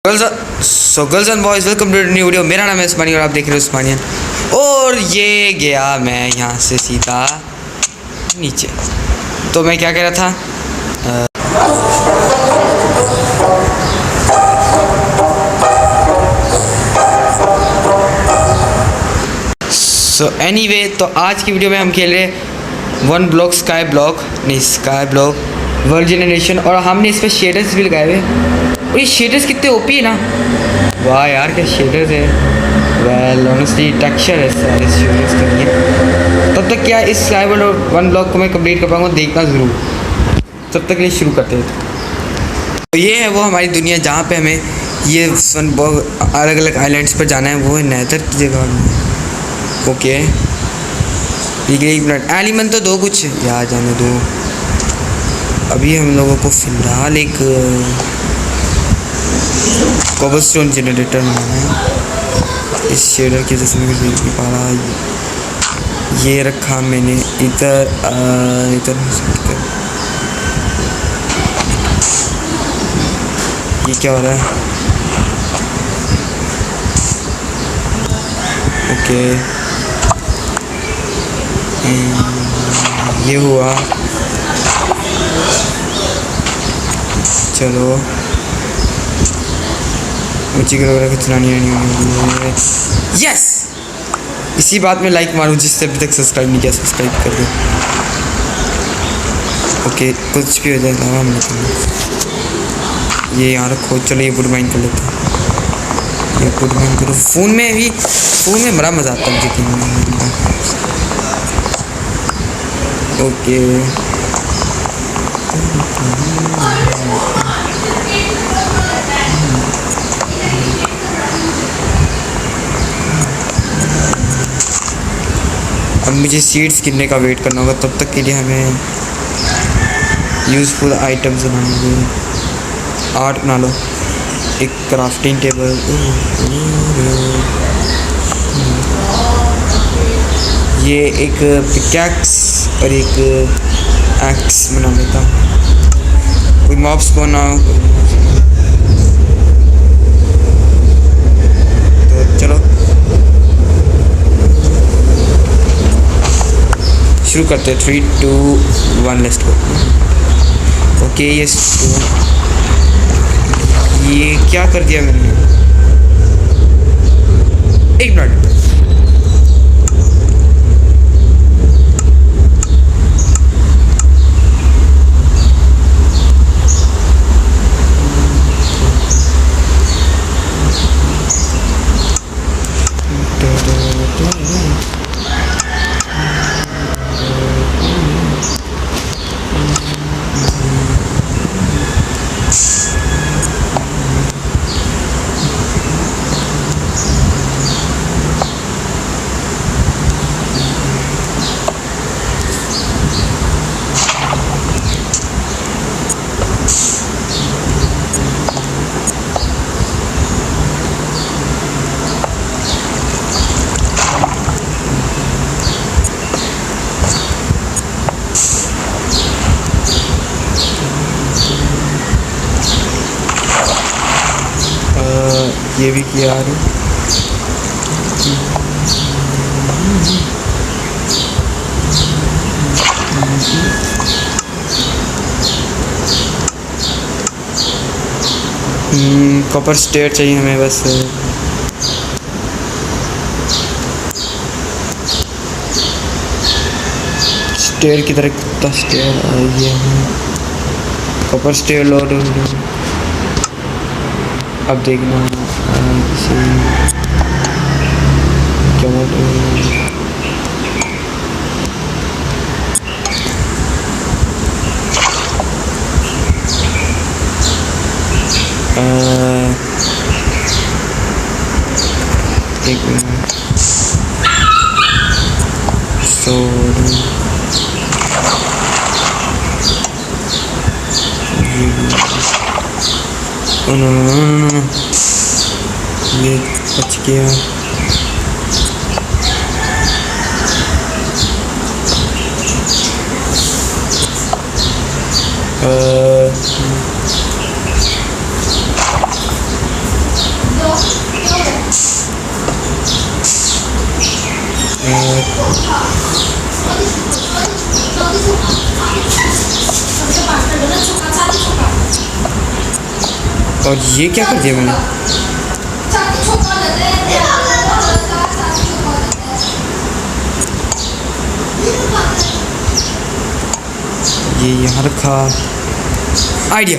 Girls and boys, welcome to new video. मेरा नाम है उस्मानी और आप देख रहे हो उस्मानियन। और ये गया मैं यहाँ से सीधा नीचे। तो मैं क्या कह रहा था, एनीवे तो आज की वीडियो में हम खेल रहे one block sky block world generation. और हमने इस पर शेडर्स भी लगाए हुए। और ये शेडर्स कितने ओपी है ना, वाह यार क्या शेडर्स है। वेल ऑनेस्टली टेक्सचर है सारे शेडर्स के लिए। तब तक क्या इस स्काई वर्ल्ड और वन ब्लॉक को मैं कंप्लीट कर पाऊँगा, देखना ज़रूर। तब तक ये शुरू करते हैं। तो ये है वो हमारी दुनिया जहाँ पे हमें ये अलग अलग आइलैंड्स पर जाना है। वो है नेदर की जगह। ओके ठीक है, 1 मिनट एलिमेंट तो दो कुछ यार जाने दो। अभी हम लोगों को फिलहाल एक कोबलस्टोन जनरेटर बनाना है। इस शेडर के जैसे मैं देख नहीं पा रहा। ये रखा मैंने इधर हो सकता है। ये क्या हो रहा है? ओके ये हुआ। चलो ऊँची वगैरह कुछ चलानी है। यस, इसी बात में लाइक मारूँ जिससे अभी तक सब्सक्राइब नहीं किया, सब्सक्राइब कर दो। ओके कुछ भी हो जाएगा हम ये यहाँ रखो। चलो ये वुड माइन कर लेते हैं। ये वुड माइन करो। फ़ोन में बड़ा मज़ा आता है मुझे। ओके अब मुझे सीड्स गिनने का वेट करना होगा। तब तक के लिए हमें यूज़फुल आइटम्स बनाएंगे। आर्ट बना लो, एक क्राफ्टिंग टेबल। ये एक पिकैक्स और एक एक्स बना लेता हूँ। कोई मॉब्स को ना तो चलो शुरू करते हैं। 3, 2, 1 लेट्स गो। ओके ये क्या कर दिया मैंने? 1 मिनट। ये भी किया है। कॉपर स्टेयर चाहिए हमें बस। स्टेयर की तरह कितना स्टेयर ये कॉपर स्टेयर लोड। अब देखना क्या एक मिनट। नो ये बच गया। और ये क्या कर दिया मैंने? ये यहाँ रखा। Idea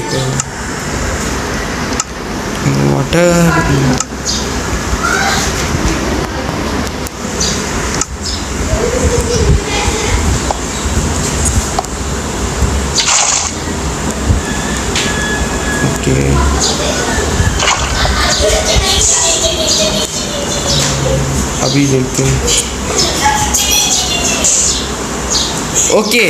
water. अभी देखते हैं। ओके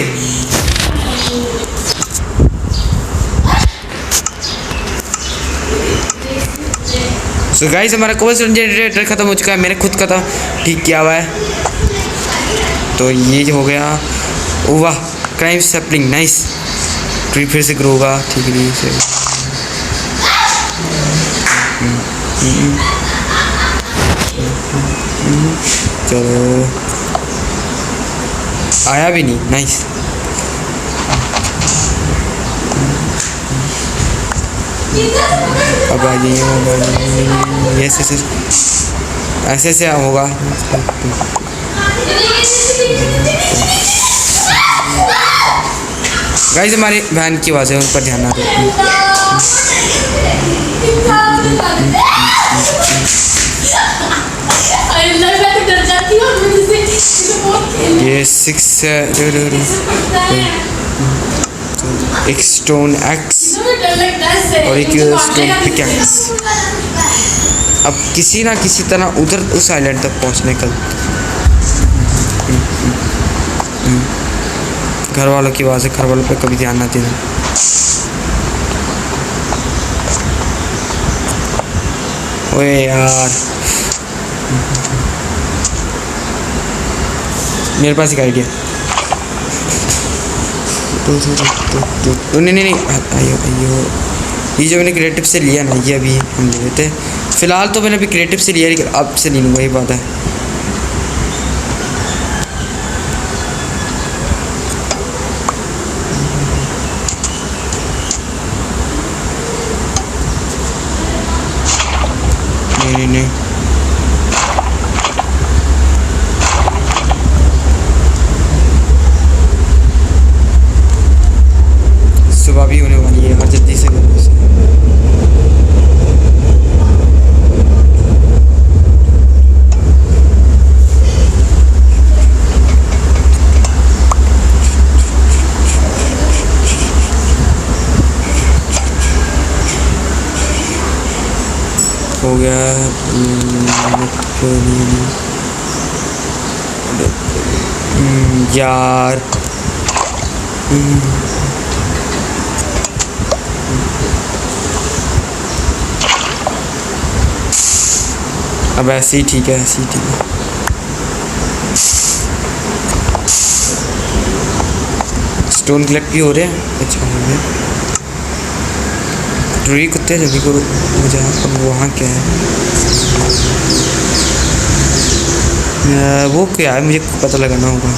सो गाइस हमारा कोबलस्टोन जनरेटर खत्म हो चुका है। मैंने खुद का था ठीक किया हुआ है। तो ये हो गया। वाह क्राइम सैपलिंग नाइस। ट्री फिर से ग्रो होगा। ठीक है चलो आया भी नहीं। नाइस। अब आ जाइए। यस यस ऐसे से होगा। गाइस हमारी बहन की आवाज़ है उन पर ध्यान ना दो। ये 6 एक स्टोन एक्स और एक स्टोन पिकैक्स। अब किसी ना किसी तरह उधर उस आइलैंड तक पहुंचने का। घर वालों की आवाज़ है। घर वालों पे कभी ध्यान ना देना। ओए यार मेरे पास एक आइडिया। नहीं आइयो आइयो। ये जो मैंने क्रिएटिव से लिया ना ये अभी हम ले लेते हैं। फिलहाल तो मैंने अभी क्रिएटिव से लिया लेकिन अब से नहीं लूँगा। ये बात है। नहीं सुबह भी होने वाली है और जल्दी से हो गया। यार अब ऐसे ही ठीक है। ऐसे ही ठीक है। स्टोन कलेक्ट भी हो रहे हैं। अच्छा हो गया। ट्री कुत्ते जल्दी करो हो जाए। पर वहाँ क्या है? वो क्या है मुझे पता लगाना होगा।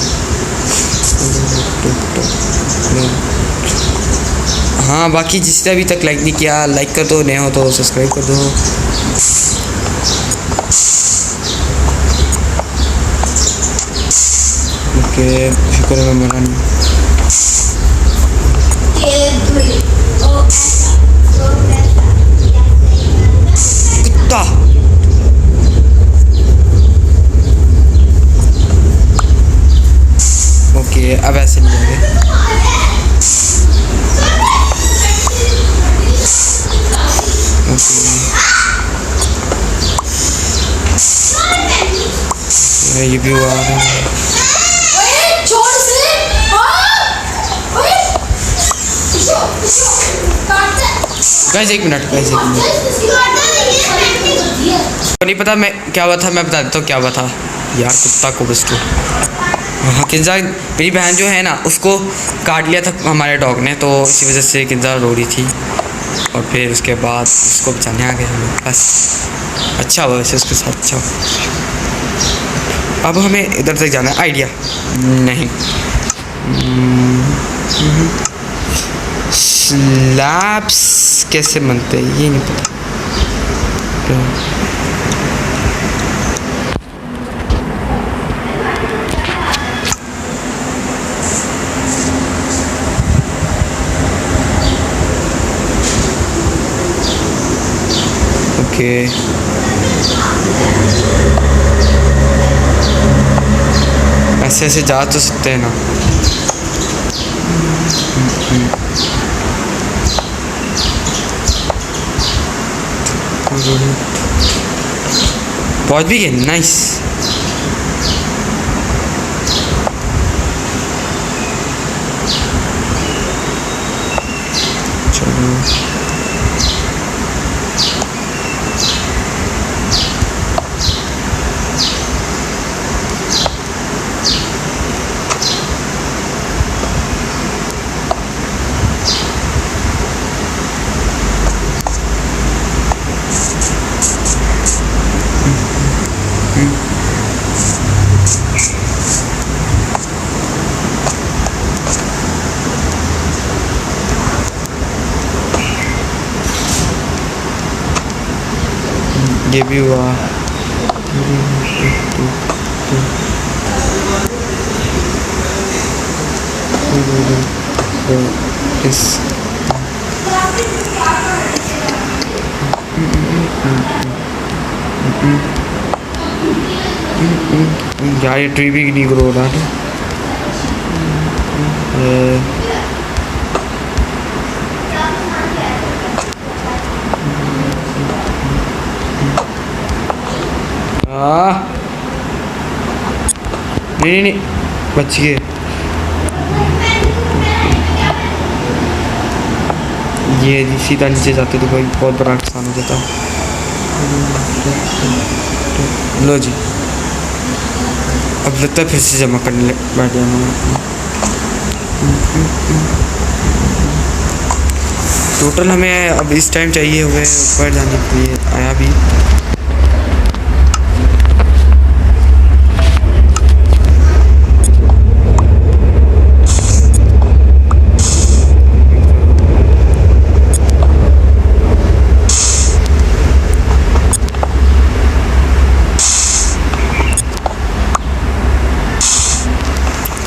हाँ बाकी जिसने अभी तक लाइक नहीं किया लाइक कर दो। नए हो तो सब्सक्राइब कर दो। ओके शुक्र है मैं मना नहीं। कुत्ता ओके अब ऐसे नहीं जाएंगे। ये भी हुआ है। गाइस एक मिनट नहीं पता मैं क्या हुआ था। मैं बता देता हूँ क्या हुआ था। यार कुत्ता को बस तो हाँ किंजा मेरी बहन जो है ना उसको काट लिया था हमारे डॉग ने। तो इसी वजह से किंजा रो रही थी और फिर उसके बाद उसको बचाने आ गए हम बस। अच्छा हुआ वैसे उसके साथ। अच्छा अब हमें इधर तक जाना है। आइडिया नहीं। स्लैब्स कैसे बनते हैं ये नहीं पता। ओके ऐसे ऐसे जा तो सकते हैं ना। पहुंच भी गए। नाइस। चलो ये भी हुआ। इस यार ये ट्री भी नहीं ग्रो हो रहा है। नहीं नहीं बच गए। ये सीधा नीचे जाते तो कोई बहुत बड़ा नुकसान हो जाता। लो जी अब लगता है फिर से जमा करने बैठ जाना। टोटल हमें अब इस टाइम चाहिए हुए ऊपर जाने के लिए आया भी।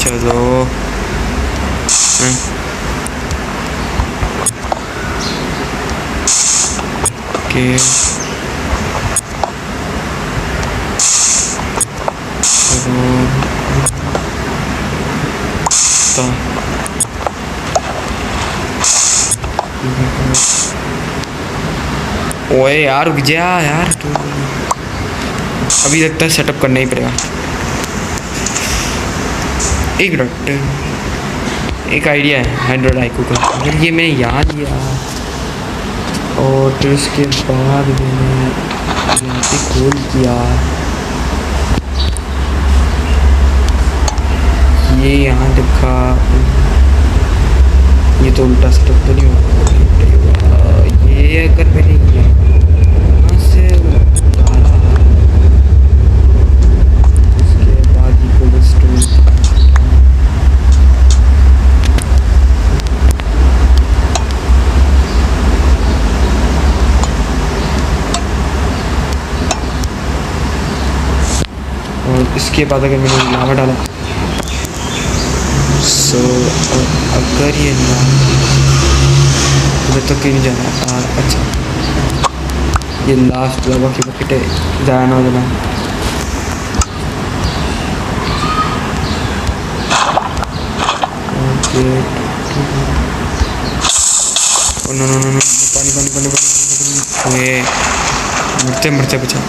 चलो ओके ओए यार रुक जा यार तू। अभी लगता है सेटअप करना ही पड़ेगा। एक मिनट एक आइडिया है एंड्रॉइड आइको का। अगर ये मैंने याद किया और फिर उसके बाद मैंने यहाँ पे खोल किया ये यहाँ लिखा। ये तो उल्टा सेटअप तो नहीं होगा। ये अगर मैंने यहाँ से उतारा उसके बाद ही कोई स्टोर और इसके बाद अगर मैंने लावा डाला सो अगर ये ना तो क्यों नहीं जाना। अच्छा ये लास्ट लावा की बकेट है जाना ना जाना। Okay no no no no पानी पानी पानी पानी ये मरते मरते बचा।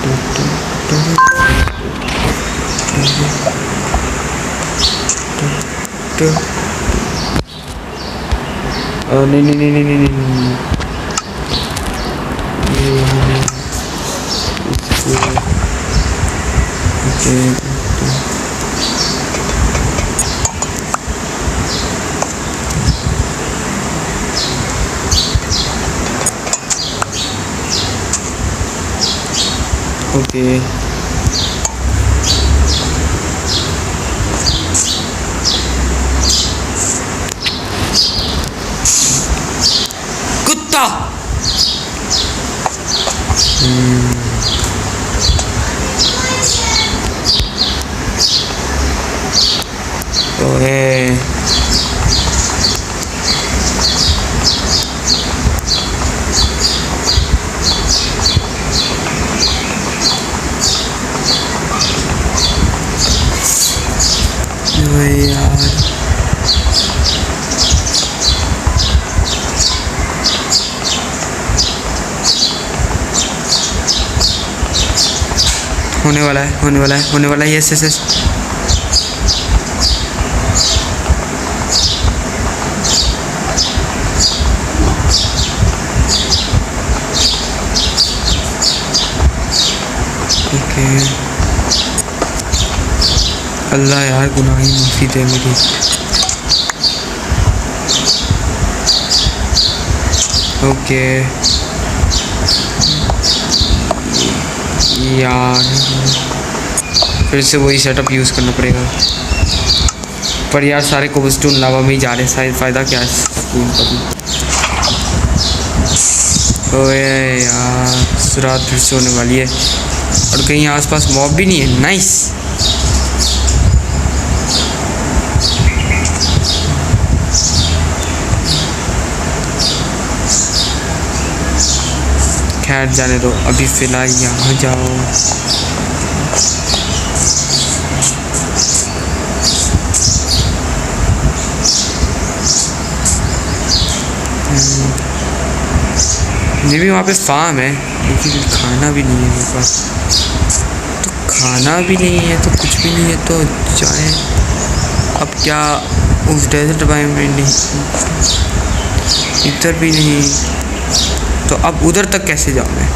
नहीं नहीं नहीं नहीं नहीं नहीं ओके कुत्ता। ओए यार होने वाला है, होने वाला है, होने वाला है। Yes yes yes. ओके अल्लाह यार गुनाही माफ़ी दे मेरी। ओके यार फिर से वही सेटअप यूज़ करना पड़ेगा। पर यार सारे कोबलस्टोन लावा में ही जा रहे हैं, शायद फ़ायदा क्या है स्कूल का भी। ओए यार रात फिर से होने वाली है और कहीं आसपास मॉब भी नहीं है। नाइस। खैर जाने दो, अभी फ़िलहाल यहाँ जाओ। ये भी वहाँ पे फार्म है लेकिन खाना भी नहीं है मेरे पास। तो खाना भी नहीं है तो कुछ भी नहीं है तो जाए। अब क्या उस डेजर्ट बायो में नहीं, इधर भी नहीं, तो अब उधर तक कैसे जाऊँ मैं?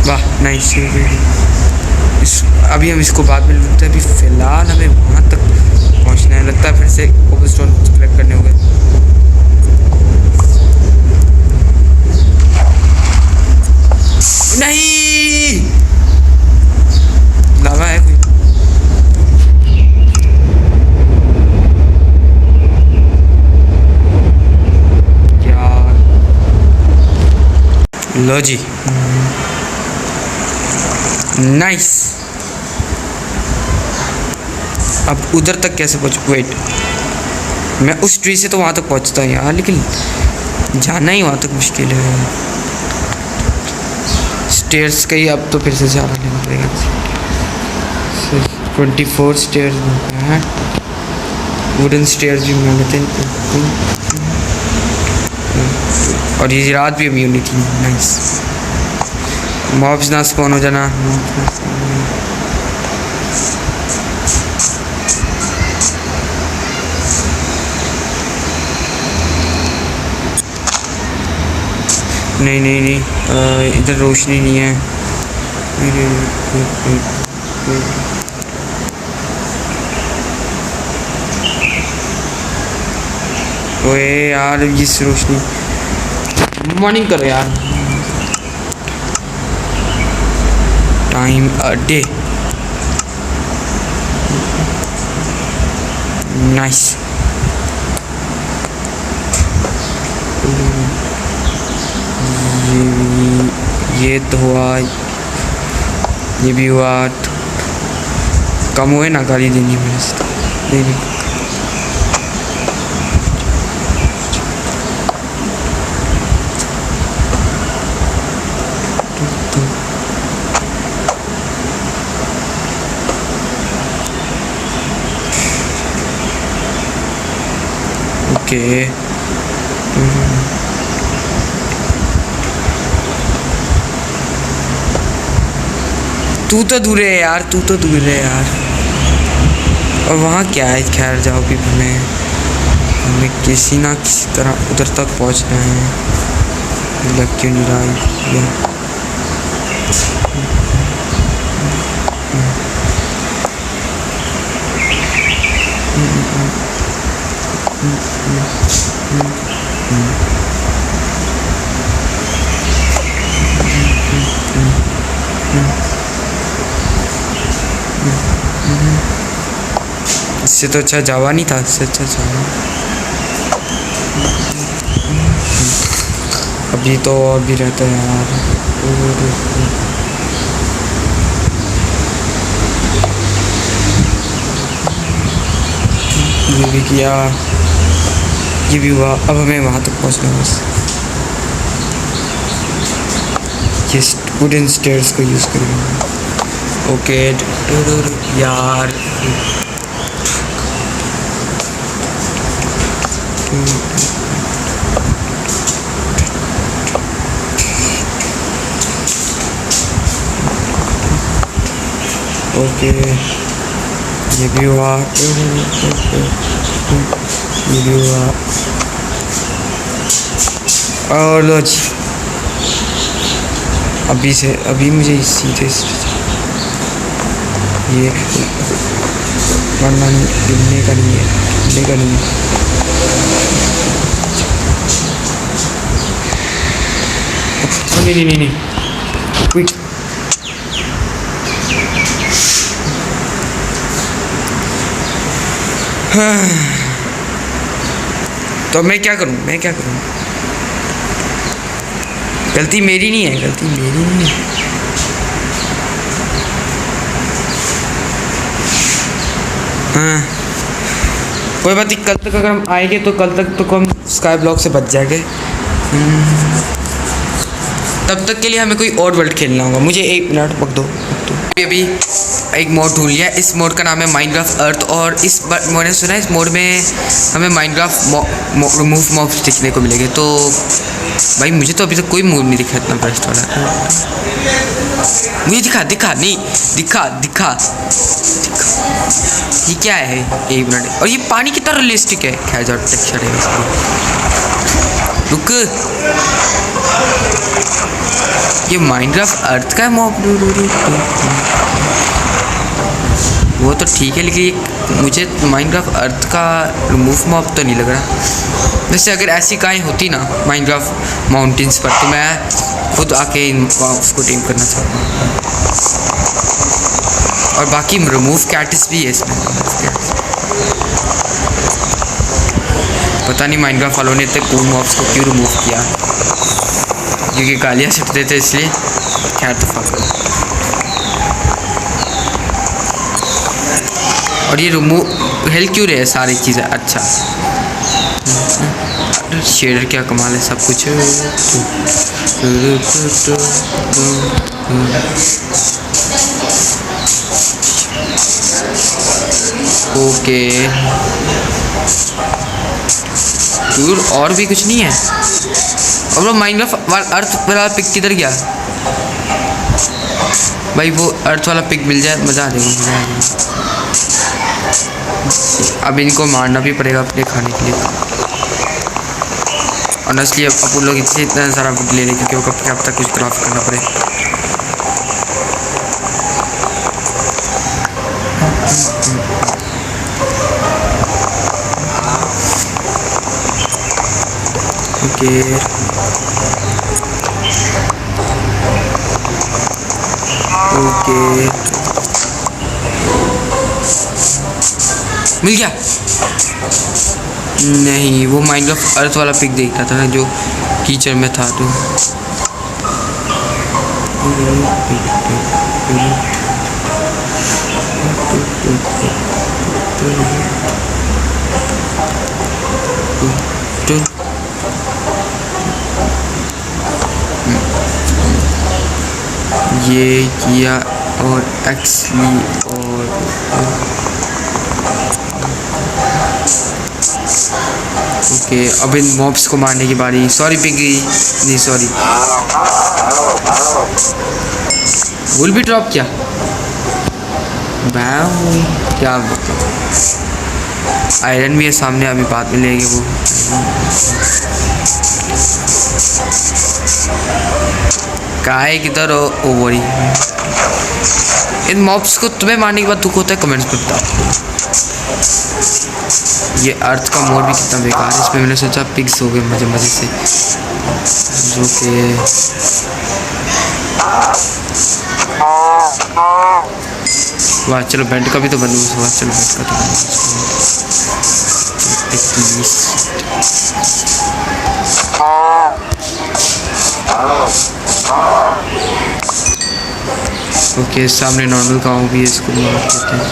वाह नाइस। अभी हम इसको बाद में लूटते हैं, अभी फ़िलहाल हमें वहाँ तक पहुँचना है। लगता है फिर से कोबलस्टोन कलेक्ट करने होंगे। नहीं लावा है कोई। यार लो जी नाइस। अब उधर तक कैसे पहुँच? वेट मैं उस ट्री से तो वहाँ तक पहुँचता हूँ यार, लेकिन जाना ही वहाँ तक मुश्किल है। स्टेयर्स का ही अब तो फिर से ज़्यादा लेना पड़ेगा। 24 स्टेयर्स हैं, वुडन स्टेयर्स भी मिल लेते हैं। और ये रात भी अभी होनी थी। नाइस। मॉब्स ना स्पॉन हो जाना। नहीं नहीं नहीं, इधर रोशनी नहीं है। ओए यार इस रोशनी मॉर्निंग करो यार। Time a day. नाइस। ये तो हुआ, ये भी हुआ। कम हुए ना गाली देनी मेरे से। नहीं ओके तू तो दूर है यार, तू तो दूर है यार। और वहाँ क्या है? खैर जाओ भी, हमें किसी ना किसी तरह उधर तक पहुँचना है। लग क्यों नहीं रहा? इससे तो अच्छा जावा नहीं था, इससे अच्छा जावा। अभी तो और भी रहता है यार। ये भी किया, ये भी हुआ। अब हमें वहाँ तक पहुँचना है बस। ये वुडन स्टेयर्स को यूज़ करेंगे। ओके यार, ओके ये भी हुआ, ये भी हुआ। और लो जी, अभी से अभी मुझे सीधे ये वरना गिरने का नहीं है, गिरने का नहीं है। नहीं नहीं नहीं क्विक। तो मैं क्या करूं, मैं क्या करूं? गलती मेरी नहीं है, गलती मेरी नहीं है। हाँ कोई बात नहीं, कल तक अगर हम आएंगे तो कल तक तो हम स्काई ब्लॉक से बच जाएंगे। तब तक के लिए हमें कोई और वर्ल्ड खेलना होगा। मुझे 1 मिनट वक्त दो। अभी एक मोड ढूंढ लिया। इस मोड का नाम है माइनक्राफ्ट अर्थ, और इस मैंने सुना है इस मोड में हमें माइनक्राफ्ट रिमूव मॉब्स दिखने को मिलेंगे। तो भाई मुझे तो अभी तक कोई मोड नहीं दिखा इतना बेस्ट वाला। मुझे दिखा नहीं, दिखा ये क्या है? 1 मिनट। और ये पानी कितना रियलिस्टिक है। खैर जाओ, टेक्सचर है इसको। रुक, ये माइनक्राफ्ट अर्थ का मॉब वो तो ठीक है, लेकिन मुझे माइनक्राफ्ट अर्थ का रिमूव मॉब तो नहीं लग रहा। वैसे अगर ऐसी काएँ होती ना माइनक्राफ्ट माउंटेन्स पर तो मैं खुद आके इन मॉब्स को टीम करना चाहता हूँ। और बाकी रिमूव कैटिस भी है इसमें। पता नहीं माइनक्राफ्ट वालों ने इतने कूल मॉब्स को क्यों रिमूव किया, क्योंकि गालियाँ सुनते थे इसलिए। खैर तो और ये रिमूव हेल्प क्यों रहे सारी चीज़ें। अच्छा शेडर क्या कमाल है, सब कुछ। ओके दूर और भी कुछ नहीं है। और वो माइनक्राफ्ट अर्थ वाला पिक किधर गया भाई? वो अर्थ वाला पिक मिल जाए मज़ा आ जाएगा, मज़ा आ जाएगा। अब इनको मारना भी पड़ेगा अपने खाने के लिए। ऑनेस्टली अब लोग इससे इतना सारा बुक ले रहे क्योंकि वो कब तक कुछ क्राफ्ट करना पड़े। ओके ओके मिल गया। नहीं, वो माइनक्राफ्ट अर्थ वाला पिक देख रहा था ना जो कीचड़ में था। तो ये किया और एक्चुअली और ओके अब इन मॉब्स को मारने की बारी। सॉरी पिगी, नहीं सॉरी। वुल भी ड्रॉप किया। क्या आयरन भी है सामने, अभी बाद में लेंगे वो। काय किधर हो? ओ वही। इन मॉब्स को तुम्हें मारने के बाद दुख होता है, कमेंट्स में बताओ। ये अर्थ का मोड भी कितना बेकार है। इसमें मैंने सोचा पिग्स हो गए मजे मजे से, जो कि वाह। चलो बेंट का भी तो बनूँ। वाह चलो बेंट का तो बनूँ। ओके सामने नॉर्मल काऊ भी है, इसको मार देते हैं।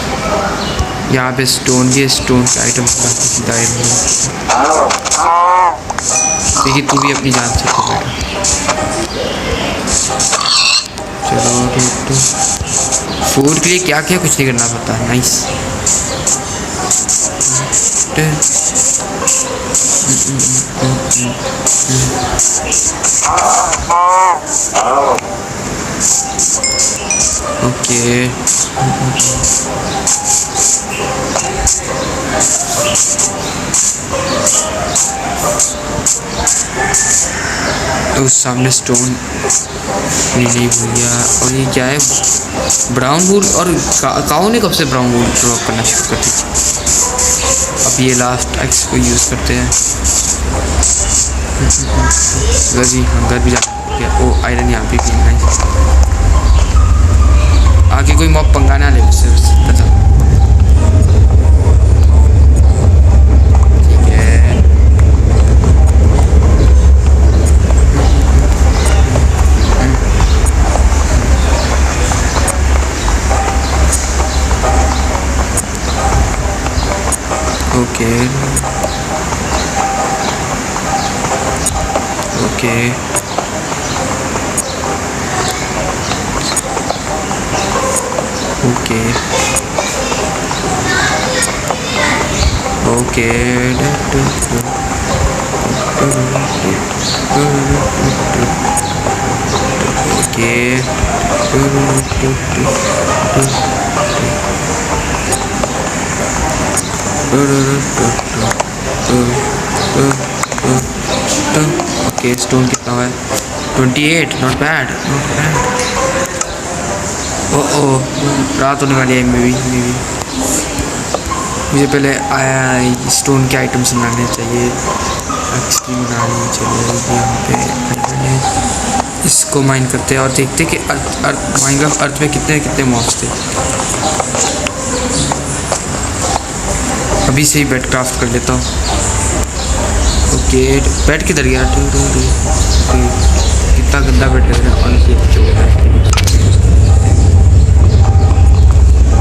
यहाँ पे स्टोन भी है, स्टोन के आइटम सीधा देखिए, तू भी अपनी जान से तो बेटा। चलो तो फूड के लिए क्या क्या कुछ नहीं करना पड़ता। नाइस। ओके तो सामने स्टोन नहीं भूलिया। और ये क्या है? ब्राउन वूल। और काऊ ने कब से ब्राउन वूल ड्रॉप करना शुरू कर दी? अब ये लास्ट एक्स को यूज़ करते हैं। घर भी जा। ओ आयरन यहाँ पे भी नहीं। आगे कोई मॉब पंगा ना ले उससे। ठीक है। Okay okay okay okay okay stone कितना हुआ है? 28। Not bad not bad. ओ रात होने वाली है। मे भी मुझे पहले आया स्टोन के आइटम्स बनाने चाहिए। एक्सट्री बनानी चाहिए। यहाँ पे इसको माइन करते हैं और देखते कि माइनक्राफ्ट अर्थ में कितने कितने मॉब्स थे। अभी से ही बेड क्राफ्ट कर लेता हूँ। ओके बेड किधर गया? कितना गंदा बेड लग रहा है।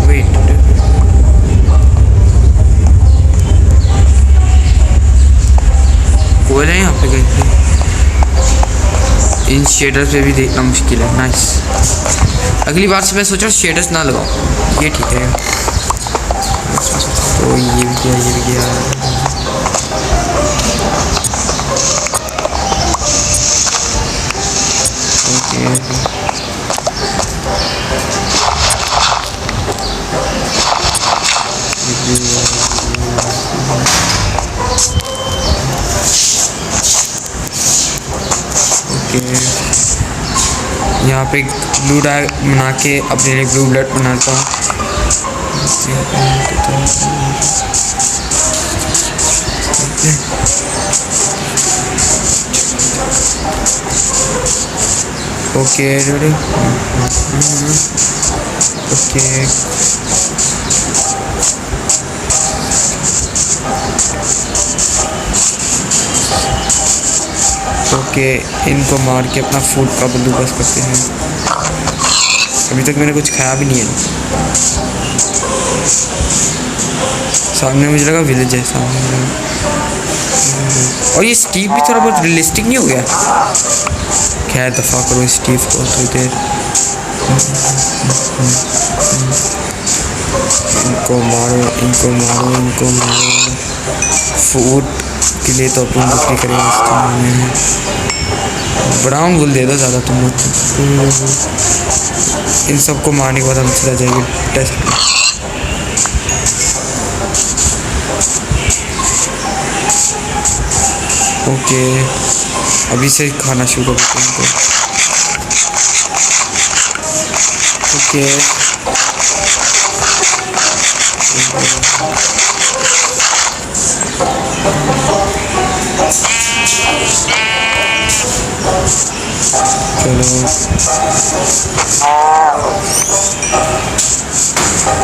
वेट कोयल है यहाँ पे कहीं? इन शेडर्स पे भी देखना मुश्किल है। नाइस। अगली बार से मैं सोच रहा हूँ शेडर्स ना लगाऊँ। ये ठीक है। तो ये भी गया। यहाँ पे ब्लू डाई बना के अपने लिए ब्लू ब्लड बनाता हूँ। Okay ready. ओके ओके इनको मार के अपना फूड का बंदोबस्त करते हैं। अभी तक मैंने कुछ खाया भी नहीं है। सामने मुझे लगा विलेज है सामने। और ये स्टीव भी थोड़ा बहुत रियलिस्टिक नहीं हो गया? खैर दफ़ा करो स्टीव को थोड़ी देर। इनको मारो इनको मारो इनको मारो। फूड के लिए तो अपन बिक्री करेंगे इसके। ब्राउन वूल दे दो ज़्यादा तुम लोग। इन सबको मारने के बाद हम सीधा जाएंगे टेस्ट। ओके अभी से खाना शुरू करते हैं इनको। ओके चलो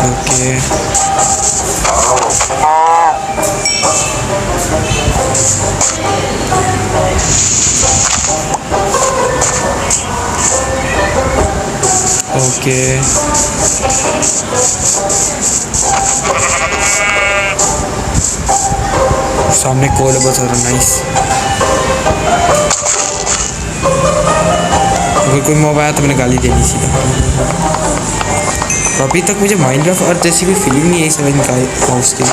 ओके ओके सामने कॉल है बहुत सारा। नाइस। अगर कोई मॉब आया तो मैंने गाली देनी सीधा। और अभी तक मुझे माइनक्राफ्ट और जैसी कोई फीलिंग नहीं है इस माउस की।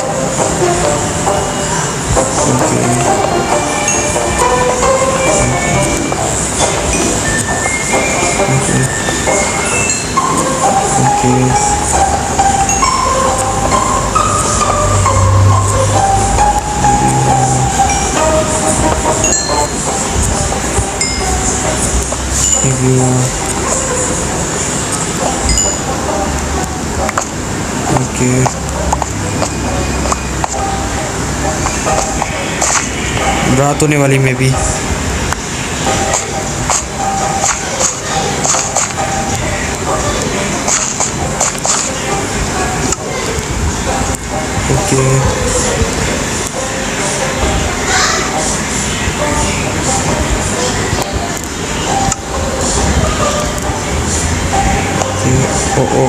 ओके रात होने वाली में भी। ओके ओ ओ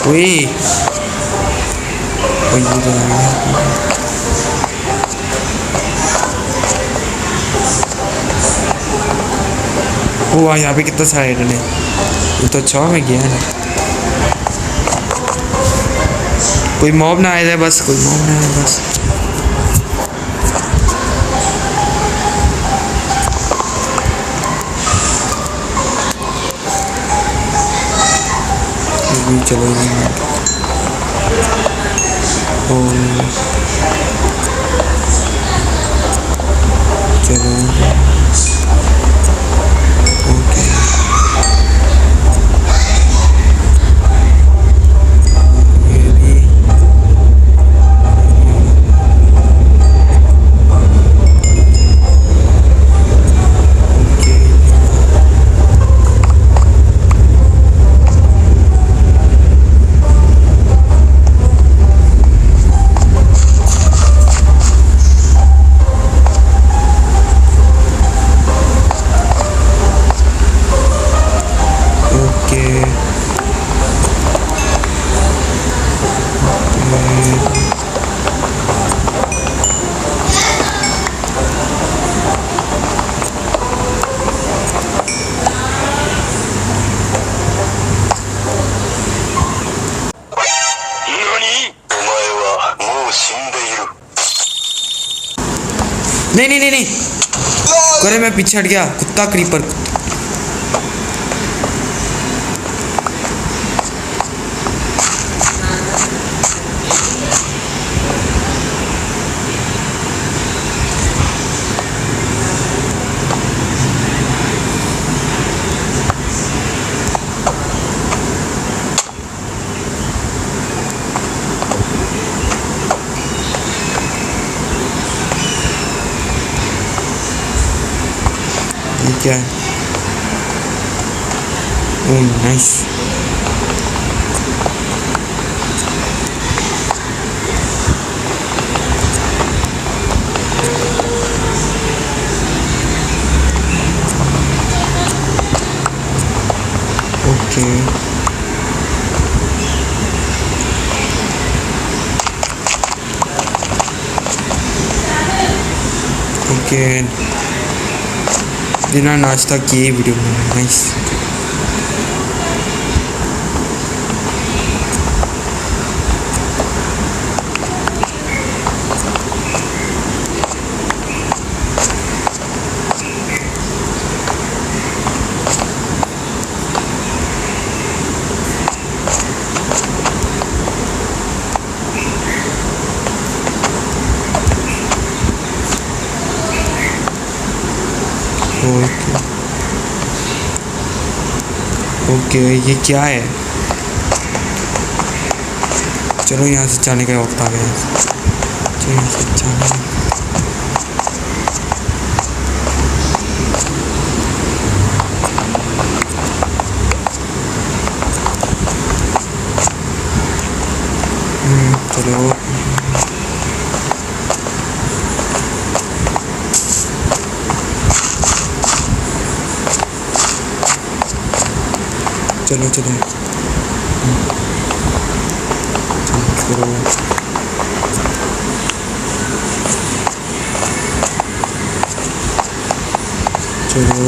ओए वो यहाँ पे कितना सारा हिडन है। ये तो अच्छा मैं गया ना। कोई मॉब ना आया बस, कोई मॉब ना आया बस। चलो चलो ओके ये भी नहीं नहीं नहीं नहीं करे मैं पीछे हट गया। कुत्ता क्रीपर क्या है? Oh nice. ओके ओके बिना नाश्ता किए वीडियो में। नाइस। ओके ये क्या है? चलो यहाँ से जाने का वक्त आ गया। चलो यहाँ से जाने चलो चलो चलो चलो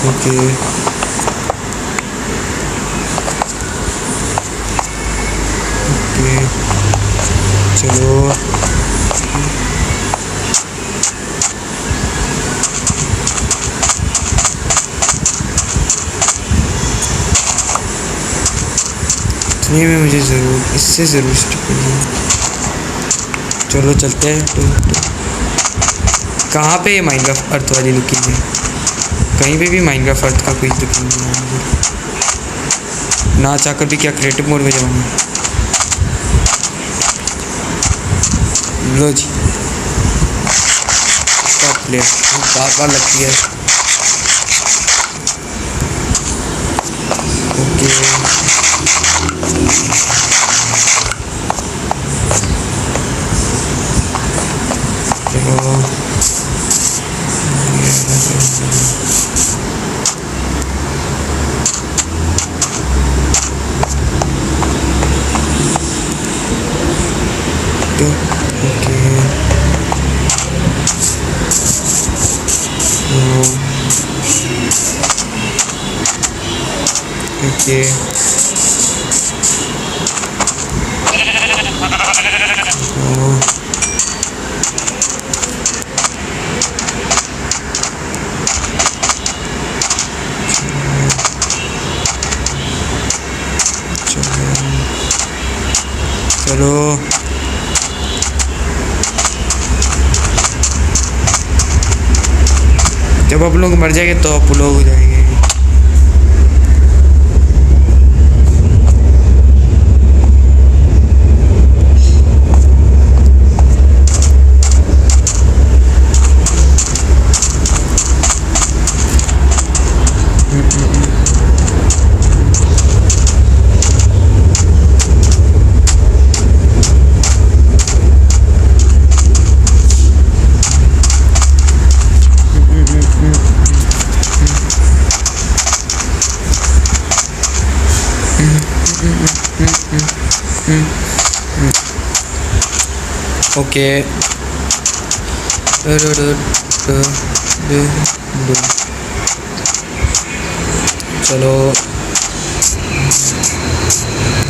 ओके चलो इतने में मुझे ज़रूर इससे ज़रूर स्टिक करनी। चलो चलते हैं। तो कहाँ पे ये माइनक्राफ्ट अर्थ वाली लुकिंग है? कहीं पे भी माइनक्राफ्ट अर्थ का कोई लुकिंग नहीं है मुझे। ना चाहकर भी क्या क्रिएटिव मोड में जाऊँगा। लो जी टॉप प्लेयर बार लगती है। ओके ओके चलो जब आप लोग मर जाएंगे तो आप लोग हो जाएंगे। ओके चलो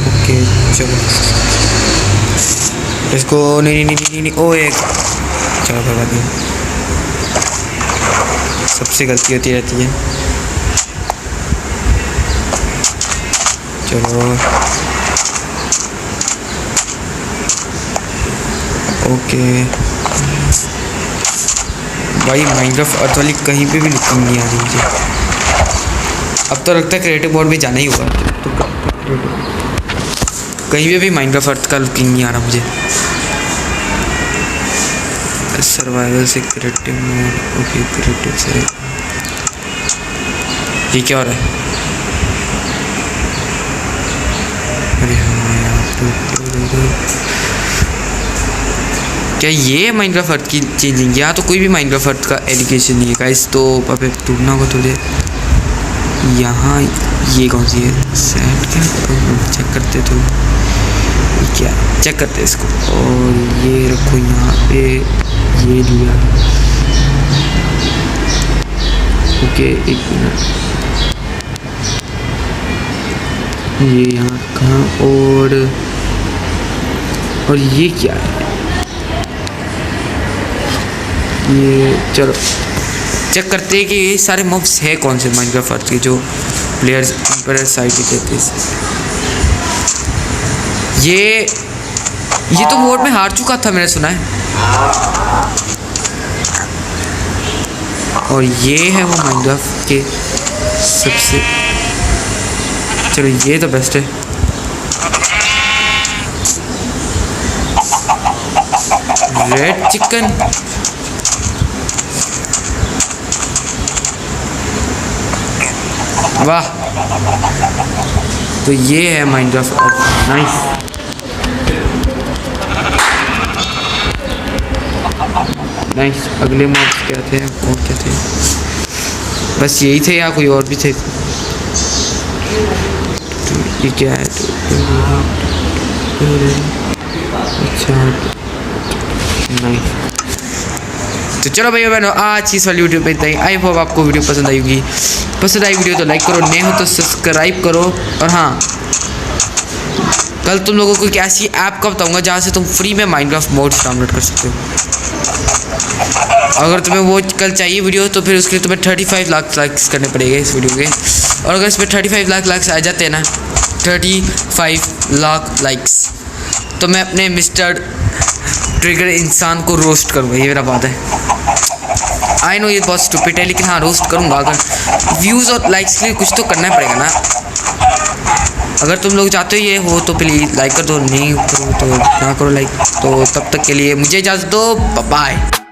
ओके चलो इसको नहीं ओ एक चलो कोई बात नहीं, सबसे गलती होती रहती है। चलो ओके भाई माइनक्राफ्ट अर्थ वाली कहीं पे भी लुकिंग नहीं आ रही मुझे। अब तो लगता है क्रिएटिव मोड में जाना ही होगा। तो कहीं पे भी माइनक्राफ्ट अर्थ का लुकिंग नहीं आ रहा मुझे। सर्वाइवल से क्रिएटिव मोड ओके क्रिएटिव से ये क्या हो रहा है? अरे हाँ यार क्या ये माइनक्राफ्ट अर्थ की चेंजिंग? यहाँ तो कोई भी माइनक्राफ्ट अर्थ का एलिगेशन नहीं है गाइस। तो अब टूटना होगा थोड़े। यहाँ ये कौन सी है सेट क्या चेक करते तो क्या चेक करते इसको। और ये रखो यहाँ पे ये लिया ओके एक मिनट ये यहाँ कहाँ और ये क्या है ये? चलो चेक करते हैं कि ये सारे मॉब्स है कौन से माइनक्राफ्ट अर्थ के जो प्लेयर्स पर साइड देते हैं। ये तो मोड में हार चुका था मैंने सुना है। और ये है वो माइनक्राफ्ट के सबसे चलो ये तो बेस्ट है। रेड चिकन वाह। तो ये है माइनक्राफ्ट नाइस। नाइस। अगले मॉब्स क्या थे और क्या थे? बस यही थे या कोई और भी थे? ये क्या है? अच्छा नाइस। तो चलो भैया बहनों, आज इस वाली वीडियो पे इतना ही। आई होप आपको वीडियो पसंद आई होगी। पसंद आई वीडियो तो लाइक करो, नए हो तो सब्सक्राइब करो। और हाँ, कल तुम लोगों को एक ऐसी ऐप का बताऊंगा जहाँ से तुम फ्री में माइनक्राफ्ट मोड्स डाउनलोड कर सकते हो। अगर तुम्हें वो कल चाहिए वीडियो तो फिर उसके लिए तुम्हें 35 लाख लाइक्स करने पड़ेंगे इस वीडियो के। और अगर इसमें 35 लाख लाइक्स आ जाते हैं ना, 35 लाख लाइक्स, तो मैं अपने मिस्टर ट्रिगर इंसान को रोस्ट करूँगा। ये मेरा बात है। आई नो ये बहुत स्टूपिड है, लेकिन हाँ रोस्ट करूँगा। अगर व्यूज़ और लाइक्स के लिए कुछ तो करना पड़ेगा ना। अगर तुम लोग चाहते हो ये हो तो प्लीज़ लाइक कर दो, नहीं करो तो ना करो लाइक। तो तब तक के लिए मुझे इजाज़त दो, बाय।